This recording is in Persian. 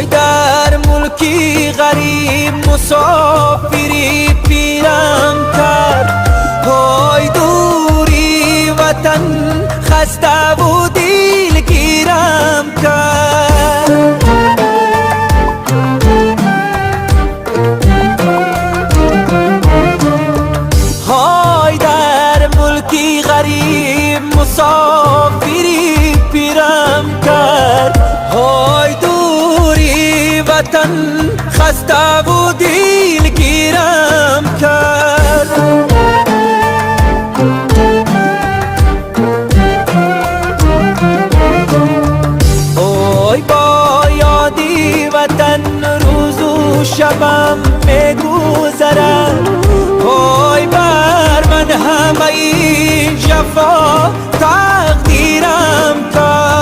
در ملکی غریب مسافری پیرم کرد. های دوری وطن خسته و دلگیرم کرد. های در ملکی غریب مسافری پیرم کرد. های دوری وطن خسته و دلگیرم کرد. اوی با یادی وطن روز و شبم میگذرد. اوی بر من همه این جفا تقدیرم کرد.